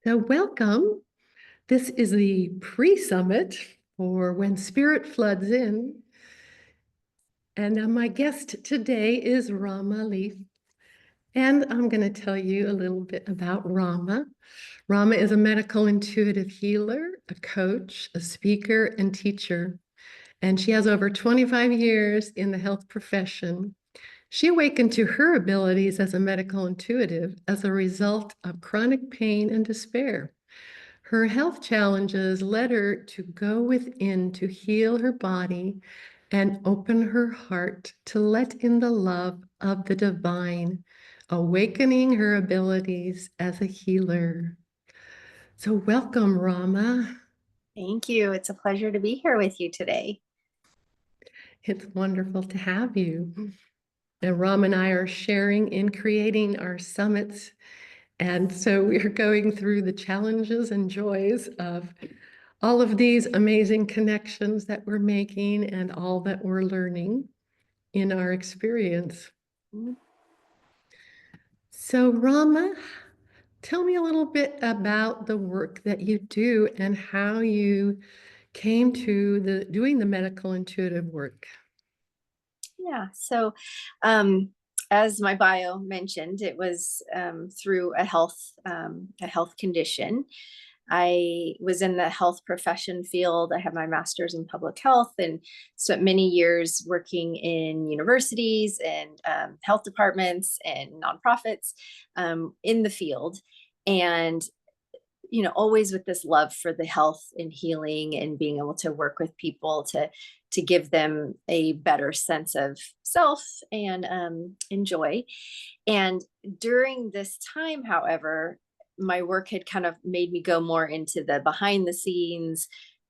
So, welcome. This is the pre-summit for when spirit floods in. And my guest today is Rama Leaf. And I'm going to tell you a little bit about Rama. Rama is a medical intuitive healer, a coach, a speaker, and teacher. And she has over 25 years in the health profession. She awakened to her abilities as a medical intuitive as a result of chronic pain and despair. Her health challenges led her to go within to heal her body and open her heart to let in the love of the divine, awakening her abilities as a healer. So, welcome, Rama. Thank you. It's a pleasure to be here with you today. It's wonderful to have you. And Rama and I are sharing in creating our summits. And so we're going through the challenges and joys of all of these amazing connections that we're making and all that we're learning in our experience. Mm, So, Rama, tell me a little bit about the work that you do and how you came to doing the medical intuitive work. Yeah. As my bio mentioned, it was through a health condition. I was in the health profession field. I have my master's in public health and spent many years working in universities and health departments and nonprofits in the field. And always with this love for the health and healing and being able to work with people to give them a better sense of self and enjoy. And during this time, however, my work had kind of made me go more into the behind the scenes,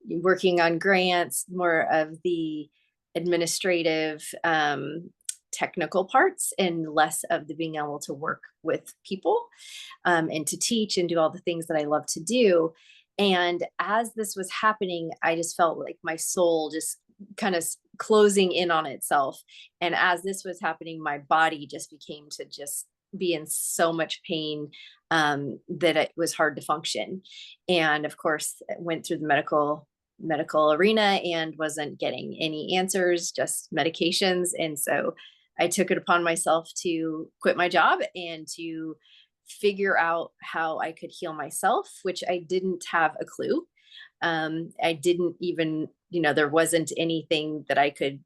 working on grants, more of the administrative technical parts and less of the being able to work with people and to teach and do all the things that I love to do. And as this was happening, I just felt like my soul just kind of closing in on itself. And as this was happening, my body just became to just be in so much pain that it was hard to function. And of course, went through the medical arena and wasn't getting any answers, just medications. And so I took it upon myself to quit my job and to figure out how I could heal myself, which I didn't have a clue. I didn't even, there wasn't anything that I could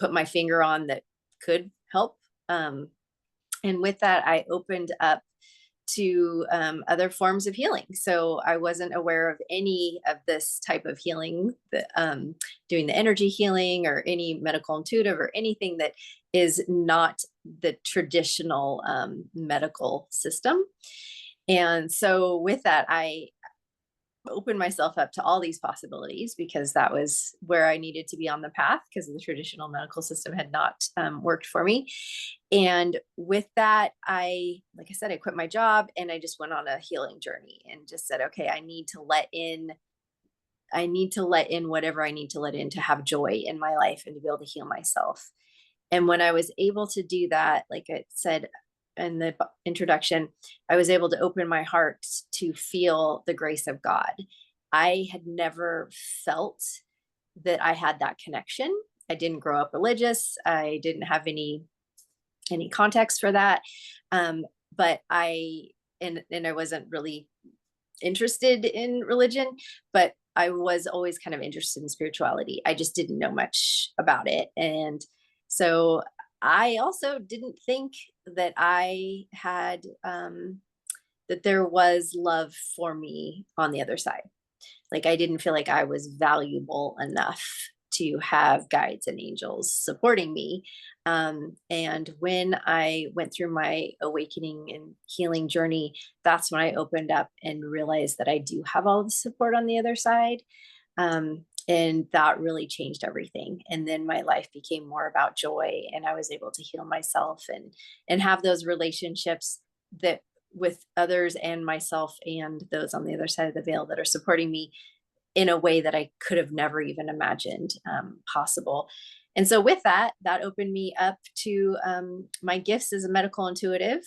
put my finger on that could help. And with that, I opened up to other forms of healing. So I wasn't aware of any of this type of healing, doing the energy healing or any medical intuitive or anything that is not the traditional medical system. And so with that, I opened myself up to all these possibilities because that was where I needed to be on the path because the traditional medical system had not worked for me. And with that, like I said, I quit my job and I just went on a healing journey and just said, okay, I need to let in whatever I need to let in to have joy in my life and to be able to heal myself. And when I was able to do that, like I said in the introduction, I was able to open my heart to feel the grace of God. I had never felt that I had that connection. I didn't grow up religious. I didn't have any context for that. But I wasn't really interested in religion, but I was always kind of interested in spirituality. I just didn't know much about it. And so I also didn't think that I had, that there was love for me on the other side. Like I didn't feel like I was valuable enough to have guides and angels supporting me. And when I went through my awakening and healing journey, that's when I opened up and realized that I do have all the support on the other side. And that really changed everything. And then my life became more about joy, and I was able to heal myself and have those relationships that with others and myself and those on the other side of the veil that are supporting me in a way that I could have never even imagined possible. And so with that, that opened me up to my gifts as a medical intuitive.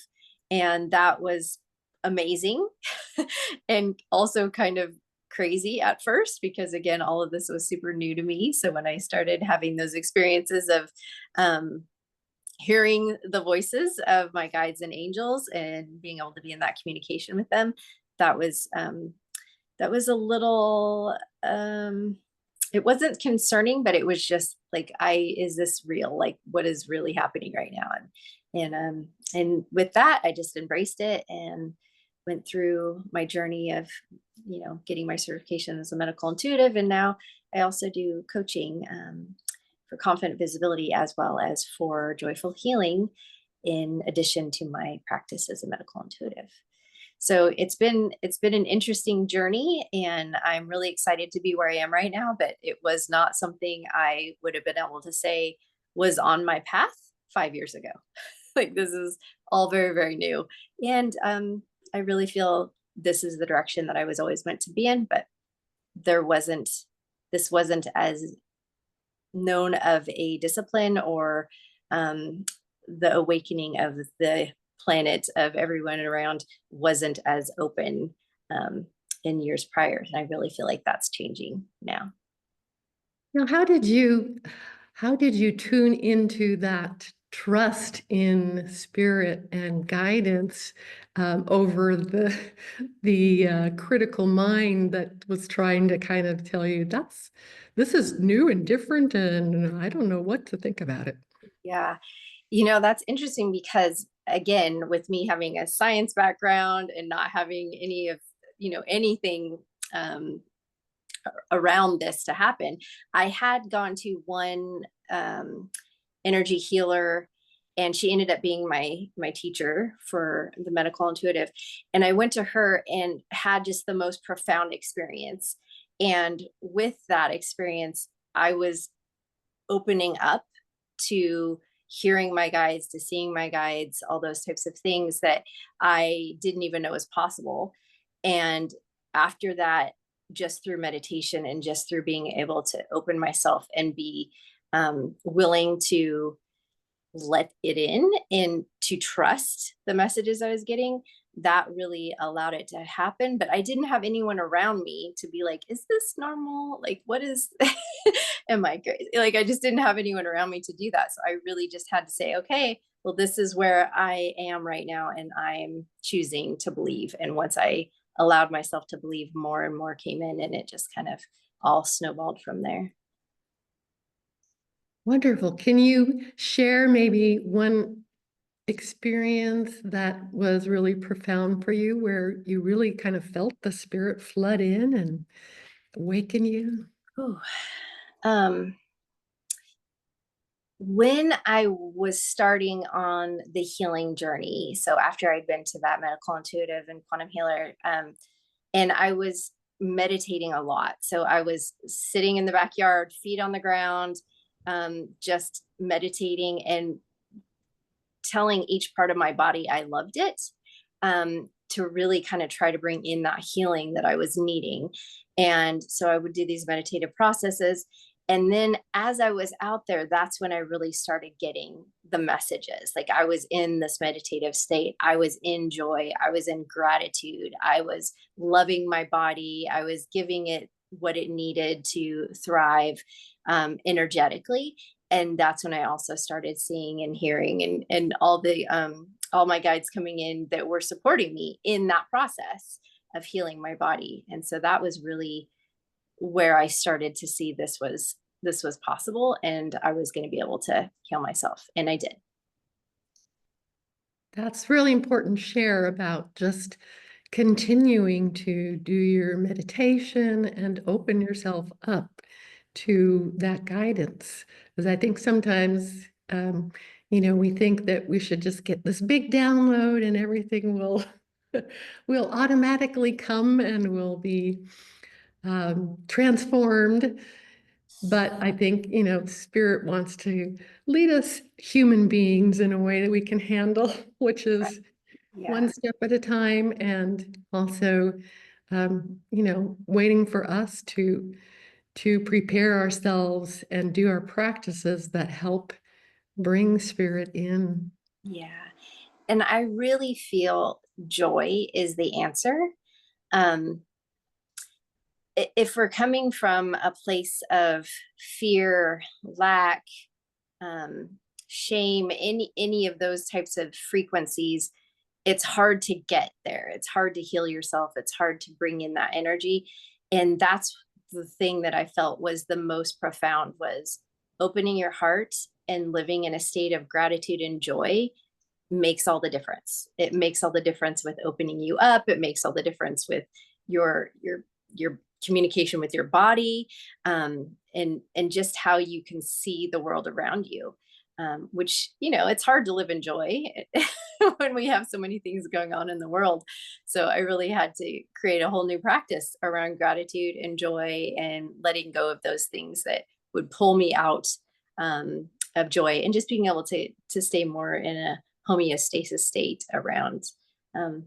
And that was amazing and also kind of crazy at first because again all of this was super new to me. So when I started having those experiences of um, hearing the voices of my guides and angels and being able to be in that communication with them, that was a little it wasn't concerning, but it was just like, is this real? Like, what is really happening right now? And with that, I just embraced it and went through my journey of, getting my certification as a medical intuitive. And now I also do coaching for confident visibility as well as for joyful healing, in addition to my practice as a medical intuitive. So it's been an interesting journey, and I'm really excited to be where I am right now, but it was not something I would have been able to say was on my path 5 years ago. Like, this is all very, very new. And I really feel this is the direction that I was always meant to be in, but there wasn't this wasn't as known of a discipline, or the awakening of the planet of everyone around wasn't as open um, in years prior. And I really feel like that's changing now. Now, how did you tune into that trust in spirit and guidance over the critical mind that was trying to kind of tell you this is new and different, and I don't know what to think about it. Yeah. That's interesting because, again, with me having a science background and not having any of, anything um, around this to happen, I had gone to one energy healer, and she ended up being my teacher for the medical intuitive. And I went to her and had just the most profound experience. And with that experience, I was opening up to hearing my guides, to seeing my guides, all those types of things that I didn't even know was possible. And after that, just through meditation and just through being able to open myself and be willing to let it in and to trust the messages I was getting, that really allowed it to happen. But I didn't have anyone around me to be like, is this normal? Like, what is, am I crazy? Like, I just didn't have anyone around me to do that. So I really just had to say, okay, well, this is where I am right now, and I'm choosing to believe. And once I allowed myself to believe, more and more came in, and it just kind of all snowballed from there. Wonderful. Can you share maybe one experience that was really profound for you, where you really kind of felt the spirit flood in and awaken you? Ooh. Um, when I was starting on the healing journey, so after I'd been to that medical intuitive and quantum healer, and I was meditating a lot. So I was sitting in the backyard, feet on the ground, just meditating and telling each part of my body I loved it, to really kind of try to bring in that healing that I was needing. And so I would do these meditative processes. And then as I was out there, that's when I really started getting the messages. Like, I was in this meditative state. I was in joy. I was in gratitude. I was loving my body. I was giving it what it needed to thrive energetically. And that's when I also started seeing and hearing, and all my guides coming in that were supporting me in that process of healing my body. And so that was really where I started to see this was possible, and I was going to be able to heal myself, and I did. That's really important. Share about just continuing to do your meditation and open yourself up to that guidance. Because I think sometimes, we think that we should just get this big download and everything will will automatically come and will be transformed. But I think, spirit wants to lead us human beings in a way that we can handle, which Right. is Yeah. one step at a time, and also, waiting for us to prepare ourselves and do our practices that help bring spirit in. Yeah. And I really feel joy is the answer. Um, if we're coming from a place of fear, lack, um, shame, any of those types of frequencies, it's hard to get there. It's hard to heal yourself. It's hard to bring in that energy. And that's the thing that I felt was the most profound, was opening your heart and living in a state of gratitude and joy makes all the difference. It makes all the difference with opening you up. It makes all the difference with your communication with your body, and just how you can see the world around you. Which, it's hard to live in joy when we have so many things going on in the world. So I really had to create a whole new practice around gratitude and joy, and letting go of those things that would pull me out, of joy, and just being able to stay more in a homeostasis state around,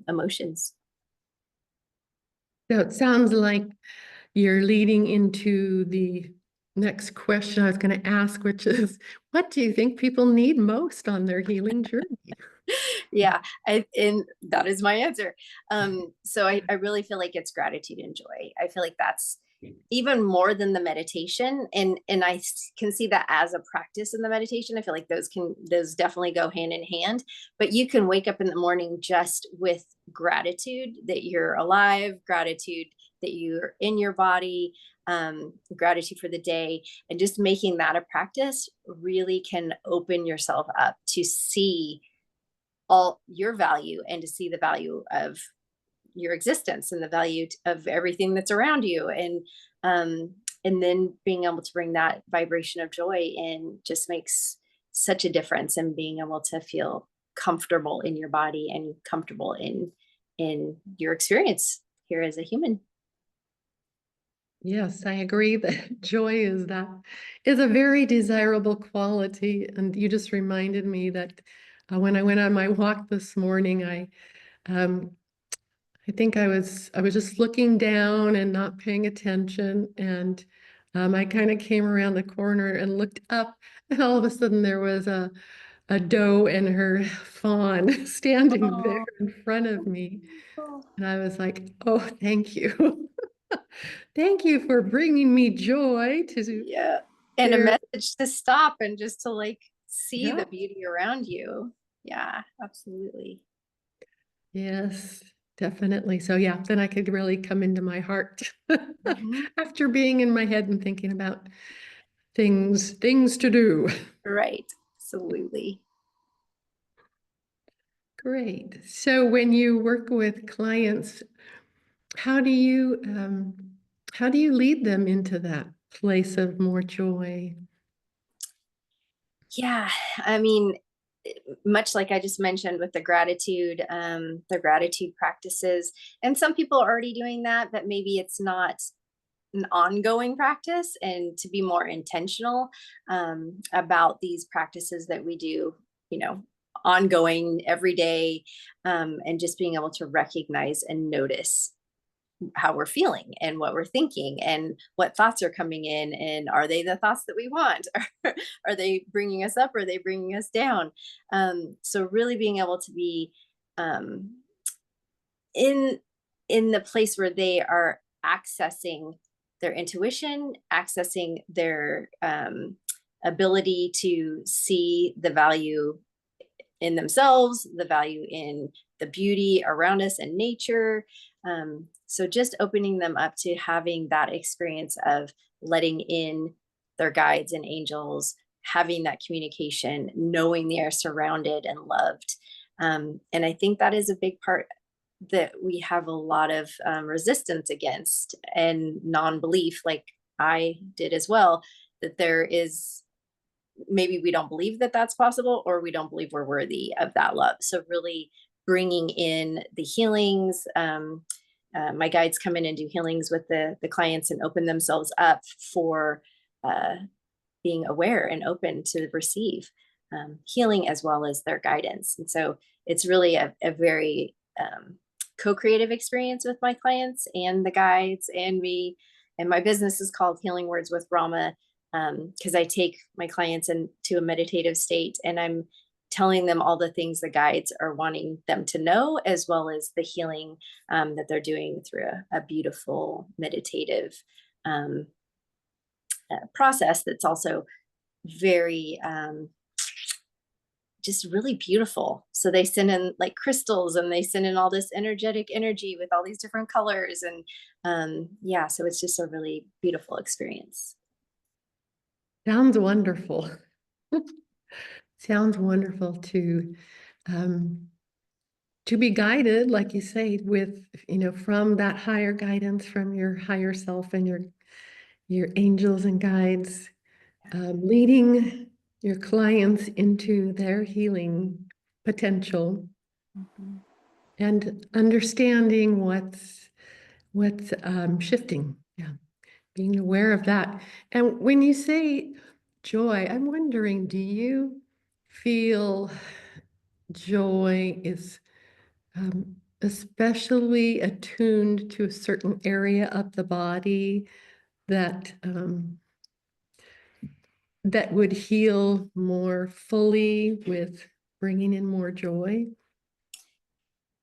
emotions. So it sounds like you're leading into the next question I was going to ask, which is, what do you think people need most on their healing journey? Yeah, and that is my answer. So I really feel like it's gratitude and joy. I feel like that's even more than the meditation, and I can see that as a practice in the meditation. I feel like those definitely go hand in hand. But you can wake up in the morning just with gratitude that you're alive, gratitude that you're in your body, gratitude for the day, and just making that a practice really can open yourself up to see all your value, and to see the value of your existence and the value of everything that's around you. And then being able to bring that vibration of joy in just makes such a difference, and being able to feel comfortable in your body and comfortable in your experience here as a human. Yes, I agree that joy is a very desirable quality. And you just reminded me that when I went on my walk this morning, um, I think I was just looking down and not paying attention, and I kind of came around the corner and looked up, and all of a sudden there was a doe and her fawn standing there Oh, in front of me, and I was like, "Oh, thank you, thank you for bringing me joy to yeah. And a share." message to stop and just to like see Yeah, the beauty around you. Yeah, absolutely. yes, definitely. So yeah, then I could really come into my heart Mhm. after being in my head and thinking about things to do. Right. Absolutely. Great. So when you work with clients, how do you how do you lead them into that place of more joy? Yeah. I mean, much like I just mentioned with the gratitude practices, and some people are already doing that, but maybe it's not an ongoing practice, and to be more intentional, about these practices that we do, you know, ongoing every day, and just being able to recognize and notice how we're feeling and what we're thinking and what thoughts are coming in, and are they the thoughts that we want? Are they bringing us up, or are they bringing us down? So really being able to be, um, in the place where they are accessing their intuition, accessing their, ability to see the value in themselves, the value in the beauty around us and nature. So just opening them up to having that experience of letting in their guides and angels, having that communication, knowing they are surrounded and loved. And I think that is a big part that we have a lot of, resistance against, and non-belief, like I did as well, that there is, maybe we don't believe that that's possible, or we don't believe we're worthy of that love. So really bringing in the healings. My guides come in and do healings with the clients and open themselves up for, uh, being aware and open to receive, healing as well as their guidance. And so it's really a very, co-creative experience with my clients and the guides and me. And my business is called Healing Words with Rama, because I take my clients into a meditative state, and I'm telling them all the things the guides are wanting them to know, as well as the healing that they're doing through a beautiful meditative um, process that's also very just really beautiful. So they send in like crystals, and they send in all this energetic energy with all these different colors. And yeah, so it's just a really beautiful experience. Sounds wonderful. Sounds wonderful um, to be guided, like you say, with, from that higher guidance from your higher self and your angels and guides, leading your clients into their healing potential Mhm. and understanding what's shifting. Yeah, being aware of that. And when you say joy, I'm wondering, do you feel joy is especially attuned to a certain area of the body that would heal more fully with bringing in more joy?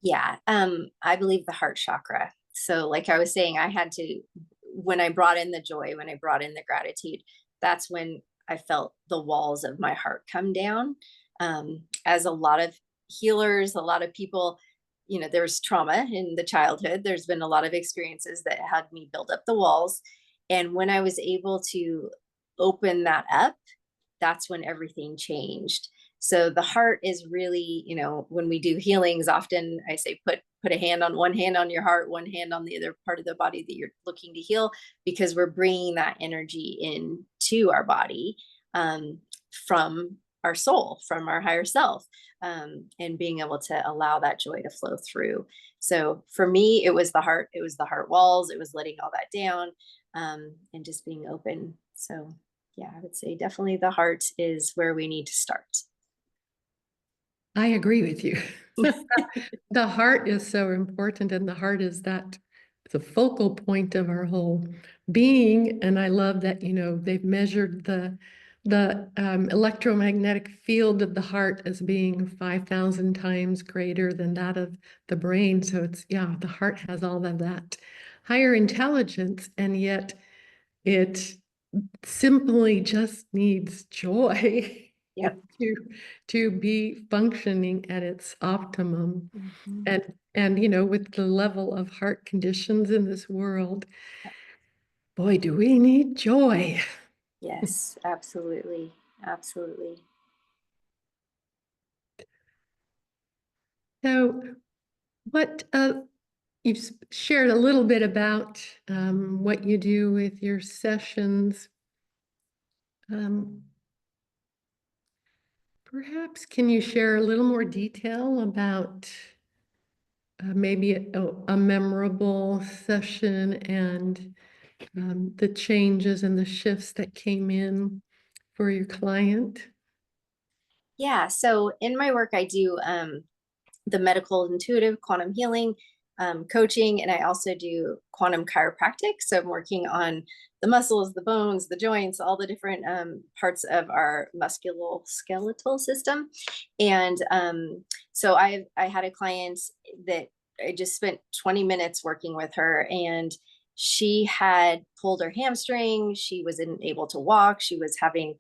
Yeah, I believe the heart chakra. So, like I was saying, I had to, when I brought in the joy, when I brought in the gratitude, that's when I felt the walls of my heart come down. As a lot of healers, a lot of people, there's trauma in the childhood. There's been a lot of experiences that had me build up the walls. And when I was able to open that up, that's when everything changed. So the heart is really, when we do healings, often I say put a hand on one hand on your heart, one hand on the other part of the body that you're looking to heal, because we're bringing that energy in to our body from our soul, from our higher self, and being able to allow that joy to flow through. So for me, it was the heart. It was the heart walls. It was letting all that down, and just being open. So yeah, I would say definitely the heart is where we need to start. I agree with you. The heart is so important, and the heart is the focal point of our whole being. And I love that, they've measured the electromagnetic field of the heart as being 5,000 times greater than that of the brain. So yeah, the heart has all of that higher intelligence, and yet it simply just needs joy Yep. to to be functioning at its optimum. Mhm. And with the level of heart conditions in this world, boy, do we need joy. Yes, absolutely. Absolutely. So what you've shared a little bit about what you do with your sessions. Um, Perhaps can you share a little more detail about maybe a memorable session and the changes and the shifts that came in for your client? Yeah. So in my work, I do the medical intuitive quantum healing coaching, and I also do quantum chiropractic. So I'm working on the muscles, the bones, the joints, all the different parts of our musculoskeletal system. And so I had a client that I just spent 20 minutes working with her, and she had pulled her hamstring. She wasn't able to walk. She was having,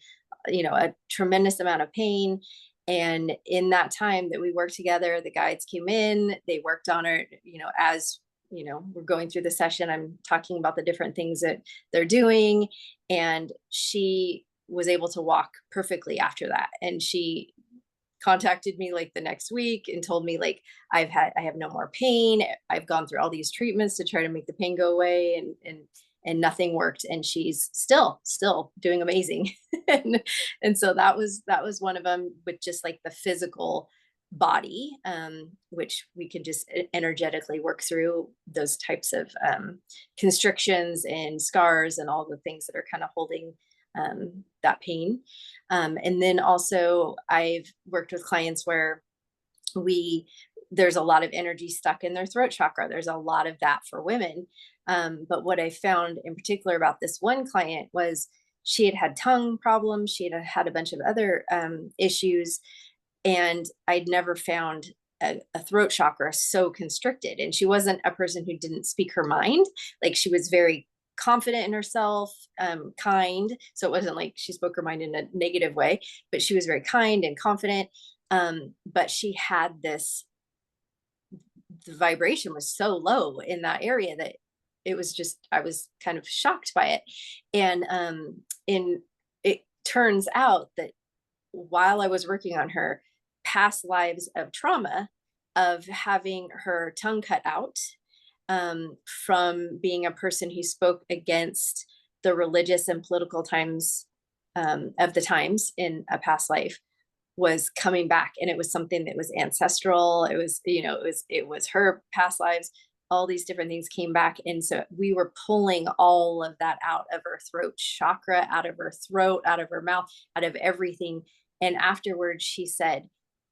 a tremendous amount of pain. And in that time that we worked together, the guides came in, they worked on her, as we're going through the session, I'm talking about the different things that they're doing. And she was able to walk perfectly after that. And she contacted me like the next week and told me like I have no more pain. I've gone through all these treatments to try to make the pain go away, and nothing worked, and she's still doing amazing. and so that was one of them, with just like the physical body, which we can just energetically work through those types of constrictions and scars and all the things that are kind of holding that pain. And then also I've worked with clients where there's a lot of energy stuck in their throat chakra. There's a lot of that for women. But what I found in particular about this one client was she had had tongue problems. She had had a bunch of other issues. And I'd never found a throat chakra so constricted. And she wasn't a person who didn't speak her mind. Like, she was very confident in herself, kind. So it wasn't like she spoke her mind in a negative way, but she was very kind and confident. But she had this, the vibration was so low in that area that it was just, I was kind of shocked by it. And it turns out that while I was working on her past lives of trauma, of having her tongue cut out, from being a person who spoke against the religious and political times, of the times in a past life, was coming back. And it was something that was ancestral. It was, it was her past lives. All these different things came back. And so we were pulling all of that out of her throat chakra, out of her throat, out of her mouth, out of everything. And afterwards she said,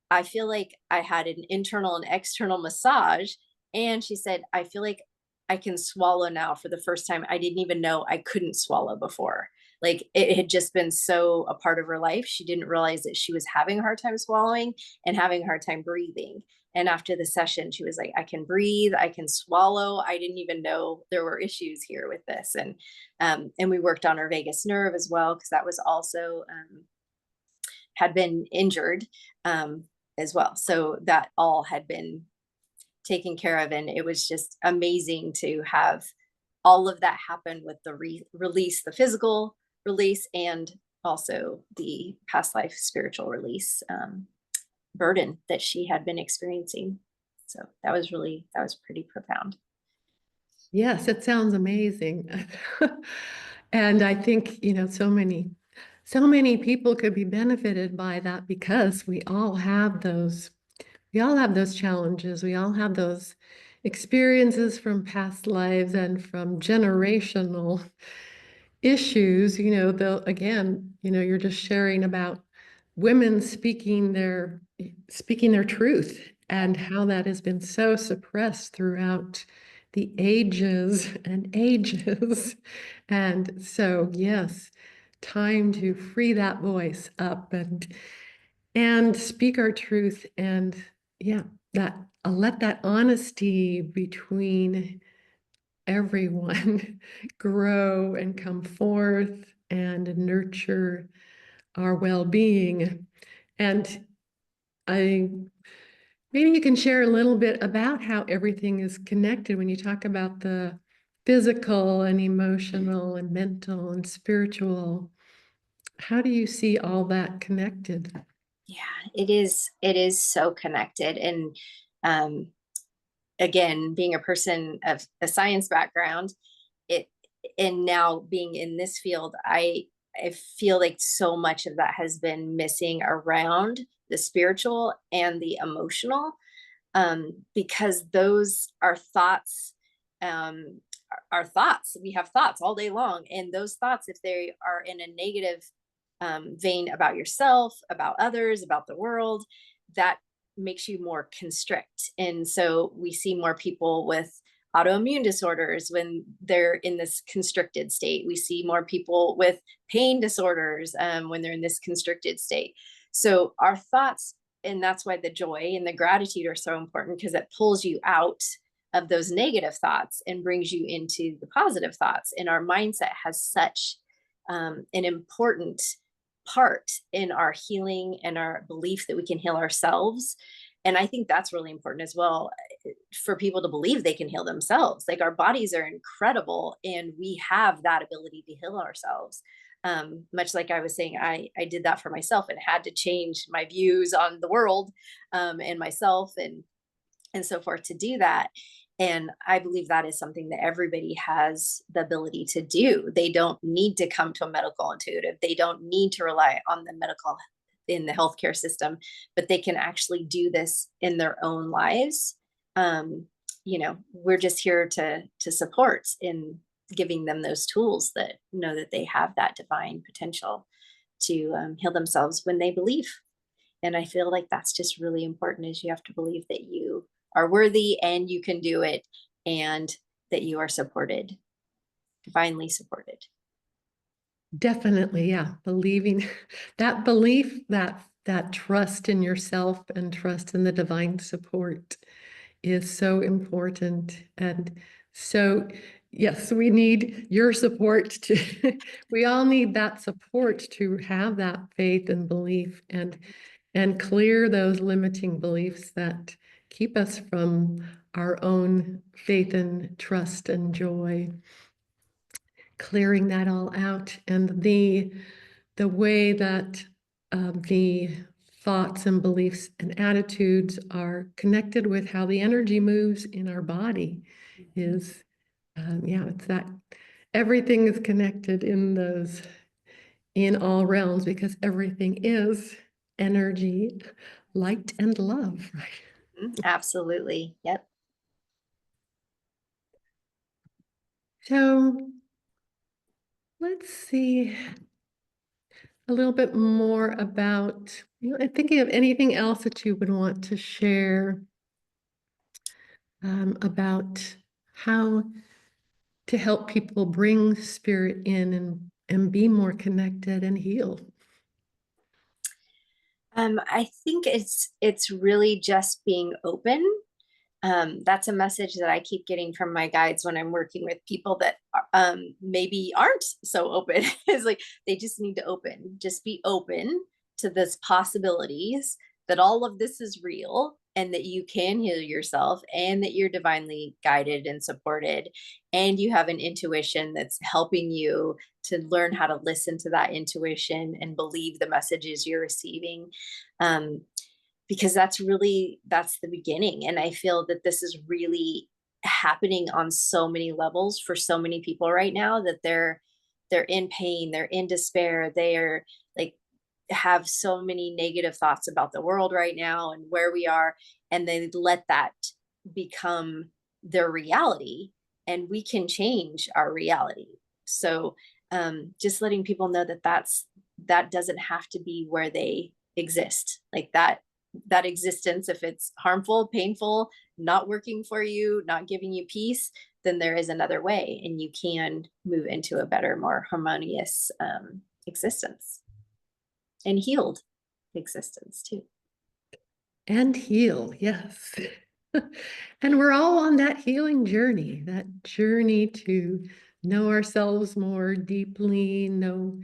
I feel like I had an internal and external massage. And she said, I feel like I can swallow now for the first time. I didn't even know I couldn't swallow before. Like, it had just been so a part of her life. She didn't realize that she was having a hard time swallowing and having a hard time breathing. And after the session, she was like, I can breathe, I can swallow. I didn't even know there were issues here with this. And we worked on her vagus nerve as well, because that was also, had been injured, as well. So that all had been taken care of. And it was just amazing to have all of that happen with the release, the physical release, and also the past life spiritual release, burden that she had been experiencing. So that was pretty profound. Yes, it sounds amazing. And I think, so many people could be benefited by that, because we all have those challenges. We all have those experiences from past lives and from generational issues, though, again, you're just sharing about women speaking their truth, and how that has been so suppressed throughout the ages and ages. And so, yes, time to free that voice up and speak our truth, and yeah, that let that honesty between everyone grow and come forth and nurture our well-being. And I maybe you can share a little bit about how everything is connected when you talk about the physical and emotional and mental and spiritual. How do you see all that connected? Yeah, it is so connected. And um again, being a person of a science background, it and now being in this field, I feel like so much of that has been missing around the spiritual and the emotional, because those are thoughts, are thoughts. We have thoughts all day long, and those thoughts, if they are in a negative, vein about yourself, about others, about the world, that makes you more constrict. And so we see more people with autoimmune disorders when they're in this constricted state. We see more people with pain disorders, when they're in this constricted state. So our thoughts, and that's why the joy and the gratitude are so important, because it pulls you out of those negative thoughts and brings you into the positive thoughts. And our mindset has such, an important part in our healing and our belief that we can heal ourselves. And I think that's really important as well, for people to believe they can heal themselves. Like, our bodies are incredible and we have that ability to heal ourselves. Much like I was saying, I did that for myself and had to change my views on the world, and myself, and so forth, to do that. And I believe that is something that everybody has the ability to do. They don't need to come to a medical intuitive. They don't need to rely on the medical in the healthcare system, but they can actually do this in their own lives. We're just here to support in giving them those tools, that know that they have that divine potential to, heal themselves when they believe. And I feel like that's just really important, is you have to believe that you are worthy and you can do it, and that you are supported, divinely supported. Definitely, yeah. Believing that belief, that that trust in yourself and trust in the divine support is so important. And so, yes, we need your support to, we all need that support to have that faith and belief and clear those limiting beliefs that keep us from our own faith and trust and joy. Clearing that all out, and the way that the thoughts and beliefs and attitudes are connected with how the energy moves in our body is, yeah, it's that everything is connected in all realms, because everything is energy, light, and love, right? Absolutely. Yep. So let's see a little bit more about, I'm thinking of anything else that you would want to share about how to help people bring spirit in and be more connected and heal. I think it's really just being open. That's a message that I keep getting from my guides when I'm working with people that maybe aren't so open. It's like they just need to just be open to this possibilities, that all of this is real and that you can heal yourself and that you're divinely guided and supported, and you have an intuition that's helping you to learn how to listen to that intuition and believe the messages you're receiving. Um, because that's the beginning, and I feel that this is really happening on so many levels for so many people right now, that they're in pain, they're in despair, they're like have so many negative thoughts about the world right now and where we are, and they let that become their reality, and we can change our reality. So just letting people know that that doesn't have to be where they exist, like that existence, if it's harmful, painful, not working for you, not giving you peace, then there is another way, and you can move into a better, more harmonious existence, and healed existence too. And heal, yes. And we're all on that healing journey, that journey to know ourselves more deeply, know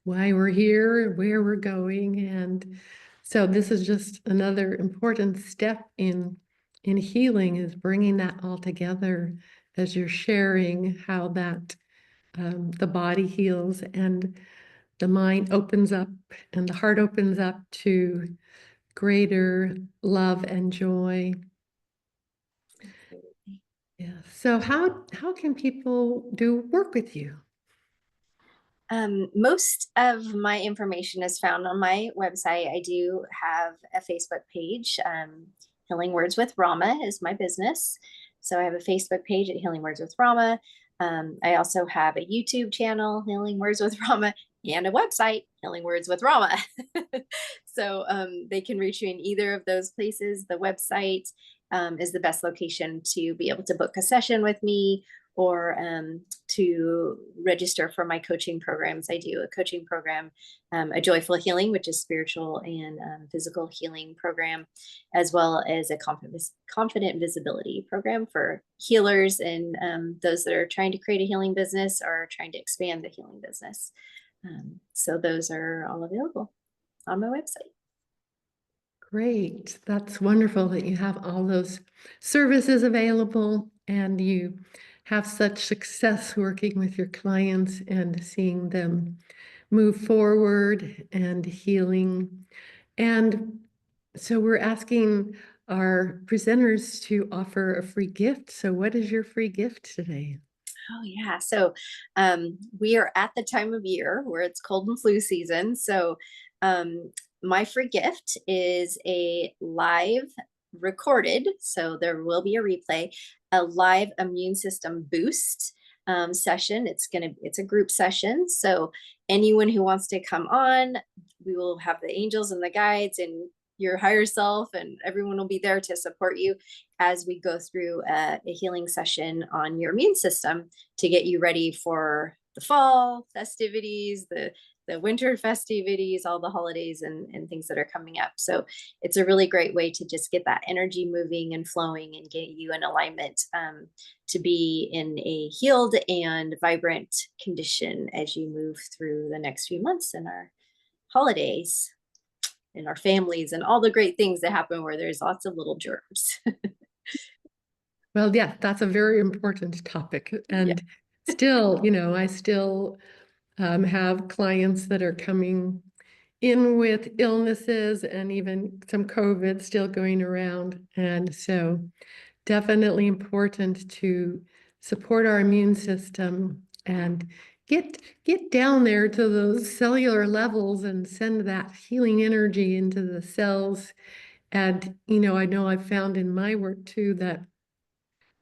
why we're here, where we're going. And so this is just another important step in healing, is bringing that all together as you're sharing how that the body heals and the mind opens up and the heart opens up to greater love and joy. Yeah. So how can people do work with you? Most of my information is found on my website. I do have a Facebook page. Healing Words with Rama is my business. So I have a Facebook page at Healing Words with Rama. I also have a YouTube channel, Healing Words with Rama, and a website, Healing Words with Rama. So they can reach you in either of those places. The website is the best location to be able to book a session with me, or to register for my coaching programs. I do a coaching program, a joyful healing, which is spiritual and physical healing program, as well as a confident visibility program for healers and those that are trying to create a healing business or trying to expand the healing business. So those are all available on my website. Great. That's wonderful that you have all those services available and you have such success working with your clients and seeing them move forward and healing. And so we're asking our presenters to offer a free gift. So what is your free gift today? Oh yeah. So we are at the time of year where it's cold and flu season. So my free gift is a live recorded, so there will be a replay, a live immune system boost session. It's a group session. So anyone who wants to come on, we will have the angels and the guides and your higher self, and everyone will be there to support you as we go through a healing session on your immune system to get you ready for the fall festivities, the the winter festivities, all the holidays and things that are coming up. So it's a really great way to just get that energy moving and flowing and get you in alignment, to be in a healed and vibrant condition as you move through the next few months in our holidays and our families and all the great things that happen where there's lots of little germs. Well, yeah, that's a very important topic. Yeah. And still, I still have clients that are coming in with illnesses and even some COVID still going around. And so definitely important to support our immune system and get down there to those cellular levels and send that healing energy into the cells. And, I know I've found in my work too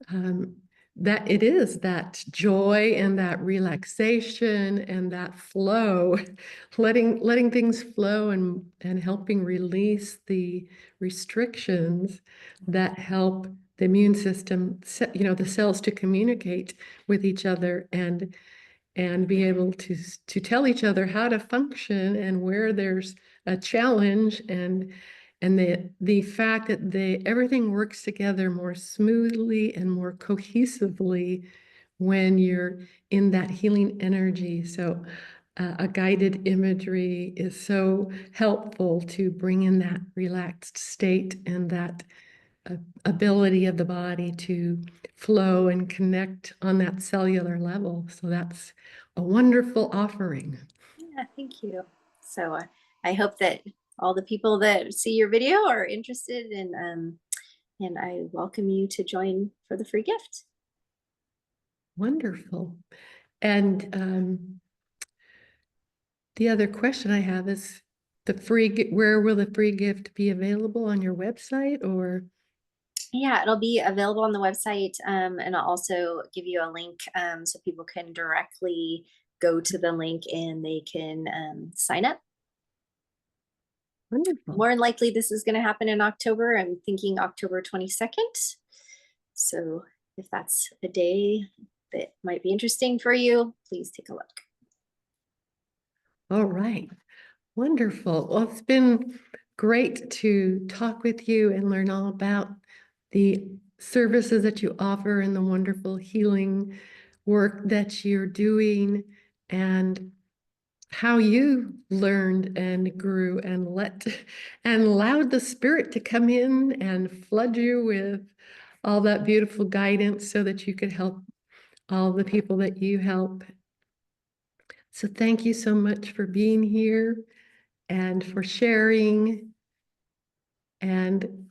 um, that it is that joy and that relaxation and that flow, letting things flow and helping release the restrictions that help the immune system, the cells to communicate with each other and be able to tell each other how to function and where there's a challenge and the fact that everything works together more smoothly and more cohesively when you're in that healing energy. So a guided imagery is so helpful to bring in that relaxed state and that ability of the body to flow and connect on that cellular level. So that's a wonderful offering. Yeah, thank you. So I hope that all the people that see your video are interested and I welcome you to join for the free gift. Wonderful. And the other question I have is where will the free gift be available on your website or? Yeah, it'll be available on the website, and I'll also give you a link, so people can directly go to the link and they can sign up. Wonderful. More than likely, this is going to happen in October. I'm thinking October 22nd. So if that's a day that might be interesting for you, please take a look. All right. Wonderful. Well, it's been great to talk with you and learn all about the services that you offer and the wonderful healing work that you're doing and how you learned and grew and and allowed the spirit to come in and flood you with all that beautiful guidance so that you could help all the people that you help. So thank you so much for being here and for sharing. And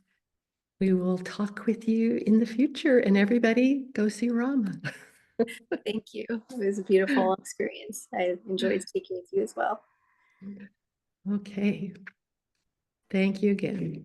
we will talk with you in the future. And everybody, go see Rama. Thank you. It was a beautiful experience. I enjoyed speaking with you as well. Okay. Thank you again.